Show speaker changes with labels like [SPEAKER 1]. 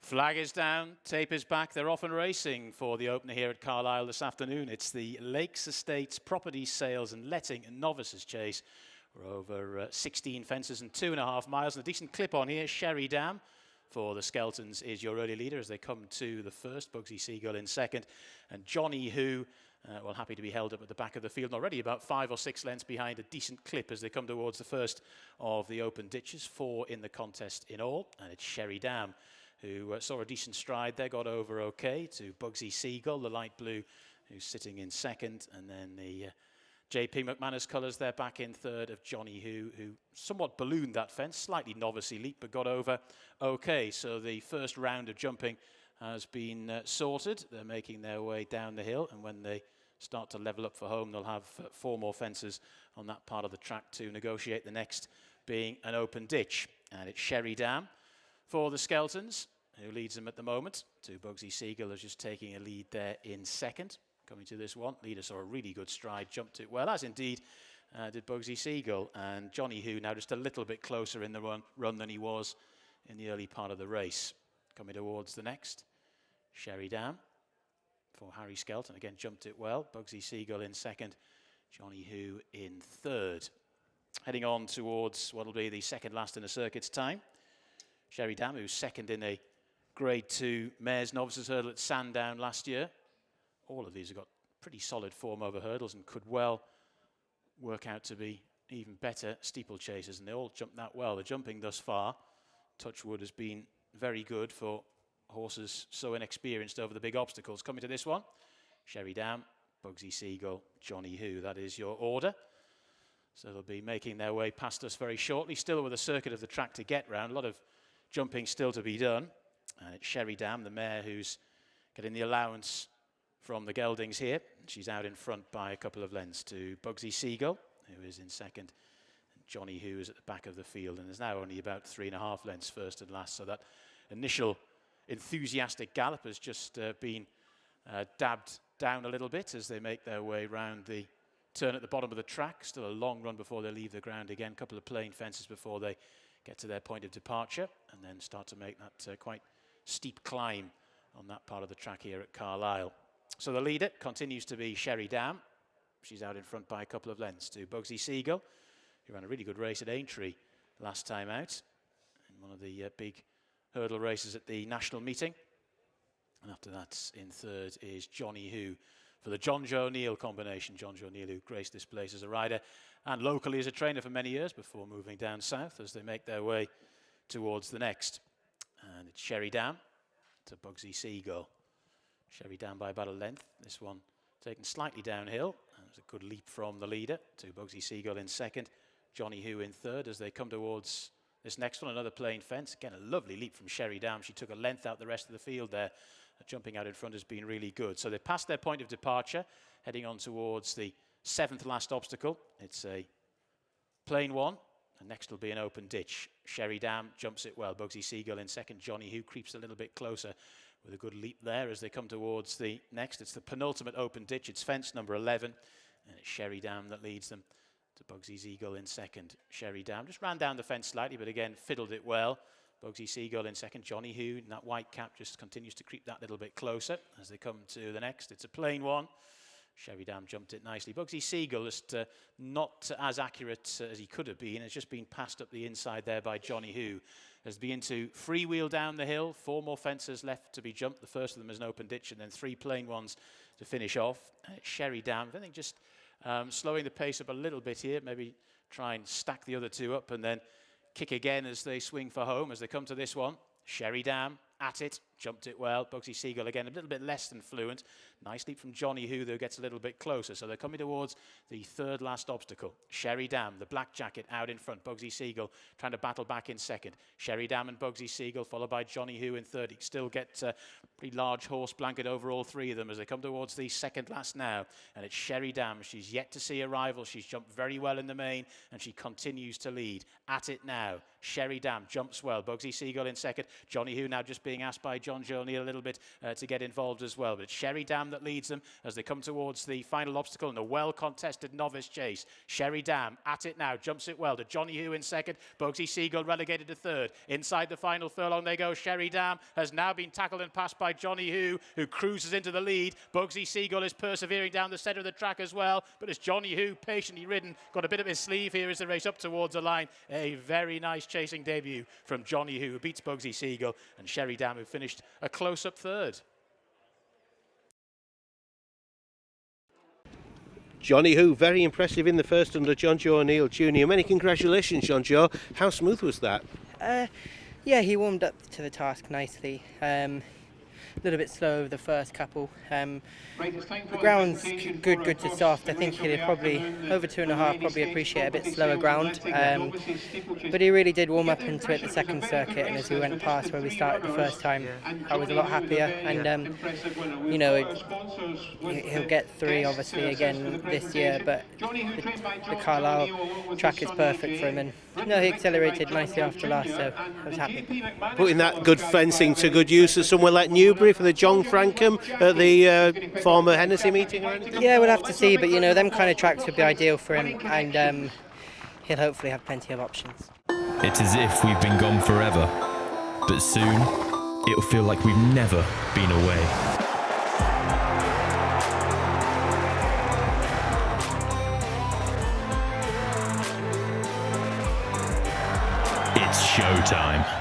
[SPEAKER 1] Flag is down, tape is back. They're off and racing for the opener here at Carlisle this afternoon. It's the Lakes Estates Property Sales and Letting Novices Chase. We're over 16 fences and 2.5 miles, and a decent clip on here. Sherry Dam for the Skeltons is your early leader as they come to the first. Bugsy Seagull in second, and Johnnywho, well, happy to be held up at the back of the field, and already about 5 or 6 lengths behind. A decent clip as they come towards the first of the open ditches. 4 in the contest in all, and it's Sherry Dam who saw a decent stride there, got over okay to Bugsy Seagull, the light blue, who's sitting in second, and then the J.P. McManus colours there back in third of Johnnywho, who somewhat ballooned that fence, slightly novice-y leap, but got over okay. So the first round of jumping has been sorted. They're making their way down the hill, and when they start to level up for home, they'll have 4 more fences on that part of the track to negotiate, the next being an open ditch. And it's Sherry Dam for the Skeltons, who leads them at the moment. To Bugsy Seagull is just taking a lead there in second. Coming to this one, leader saw a really good stride, jumped it well, as indeed did Bugsy Seagull. And Johnnywho now just a little bit closer in the run than he was in the early part of the race. Coming towards the next, Sherry Dam for Harry Skelton. Again, jumped it well. Bugsy Seagull in second, Johnnywho in third. Heading on towards what will be the second last in the circuit's time. Sherry Dam, who's second in a Grade 2 Mares Novices Hurdle at Sandown last year. All of these have got pretty solid form over hurdles and could well work out to be even better steeplechasers, and they all jumped that well. The jumping thus far, touch wood, has been very good for horses so inexperienced over the big obstacles. Coming to this one, Sherry Dam, Bugsy Seagull, Johnnywho. That is your order. So they'll be making their way past us very shortly, still with a circuit of the track to get round. A lot of jumping still to be done. And it's Sherry Dam, the mare, who's getting the allowance from the geldings here. She's out in front by a couple of lengths to Bugsy Seagull, who is in second. And Johnnywho is at the back of the field and is now only about 3.5 lengths first and last. So that initial enthusiastic gallop has just been dabbed down a little bit as they make their way round the turn at the bottom of the track. Still a long run before they leave the ground again. A couple of plain fences before they get to their point of departure, and then start to make that quite steep climb on that part of the track here at Carlisle. So the leader continues to be Sherry Dam. She's out in front by a couple of lengths to Bugsy Seagull, who ran a really good race at Aintree last time out in one of the big hurdle races at the national meeting. And after that, in third is Johnnywho for the John Joe O'Neill combination. John Joe O'Neill, who graced this place as a rider and locally as a trainer for many years before moving down south as they make their way towards the next. And it's Sherry Dam to Bugsy Seagull. Sherry Dam by about a length. This one taken slightly downhill. And it was a good leap from the leader to Bugsy Seagull in second. Johnnywho in third as they come towards this next one, another plain fence. Again, a lovely leap from Sherry Dam. She took a length out the rest of the field there. Jumping out in front has been really good. So they passed their point of departure, heading on towards the 7th last obstacle. It's a plain one, and next will be an open ditch. Sherry Dam jumps it well. Bugsy Seagull in second. Johnnywho creeps a little bit closer with a good leap there as they come towards the next. It's the penultimate open ditch. It's fence number 11, and it's Sherry Dam that leads them to Bugsy Seagull in second. Sherry Dam just ran down the fence slightly, but again fiddled it well. Bugsy Seagull in second. Johnnywho in that white cap just continues to creep that little bit closer as they come to the next. It's a plain one. Sherry Dam jumped it nicely. Bugsy Seagull just not as accurate as he could have been. Has just been passed up the inside there by Johnnywho. Has begun to freewheel down the hill. 4 more fences left to be jumped. The first of them is an open ditch, and then 3 plain ones to finish off. Sherry Dam, I think just slowing the pace up a little bit here. Maybe try and stack the other 2 up and then kick again as they swing for home as they come to this one. Sherry Dam at it, jumped it well. Bugsy Seagull again a little bit less than fluent. Nice leap from Johnnywho, though, gets a little bit closer. So they're coming towards the 3rd last obstacle. Sherry Dam, the black jacket, out in front. Bugsy Seagull trying to battle back in second. Sherry Dam and Bugsy Seagull followed by Johnnywho in third. He still gets a pretty large horse blanket over all 3 of them as they come towards the 2nd last now. And it's Sherry Dam. She's yet to see a rival. She's jumped very well in the main and she continues to lead. At it now. Sherry Dam jumps well. Bugsy Seagull in second. Johnnywho now just being asked by John Joe O'Neill a little bit to get involved as well. But it's Sherry Dam that leads them as they come towards the final obstacle in a well-contested novice chase. Sherry Dam at it now, jumps it well to Johnnywho in second. Bugsy Seagull relegated to third. Inside the final furlong they go. Sherry Dam has now been tackled and passed by Johnnywho, who cruises into the lead. Bugsy Seagull is persevering down the centre of the track as well, but as Johnnywho, patiently ridden, got a bit of his sleeve here as the race up towards the line. A very nice chasing debut from Johnnywho, who beats Bugsy Seagull, and Sherry Dam, who finished a close-up third.
[SPEAKER 2] Johnnywho, very impressive in the first under John Joe O'Neill Jr. Many congratulations, John Joe. How smooth was that?
[SPEAKER 3] Yeah, he warmed up to the task nicely. A little bit slow over the first couple. The ground's good to soft. I think he'll probably, over 2.5, probably appreciate a bit slower ground. But he really did warm up into it the second circuit, and as we went past where we started the first time, I was a lot happier. And, you know, he'll get 3 obviously again this year, but the Carlisle track is perfect for him. And no, he accelerated nicely after last, so I was happy.
[SPEAKER 2] Putting that good fencing to good use at somewhere like Newbury for the John Frankham at the former Hennessy meeting or anything?
[SPEAKER 3] Yeah, we'll have to see, but you know, them kind of tracks would be ideal for him, and he'll hopefully have plenty of options.
[SPEAKER 4] It's as if we've been gone forever, but soon it'll feel like we've never been away. It's showtime.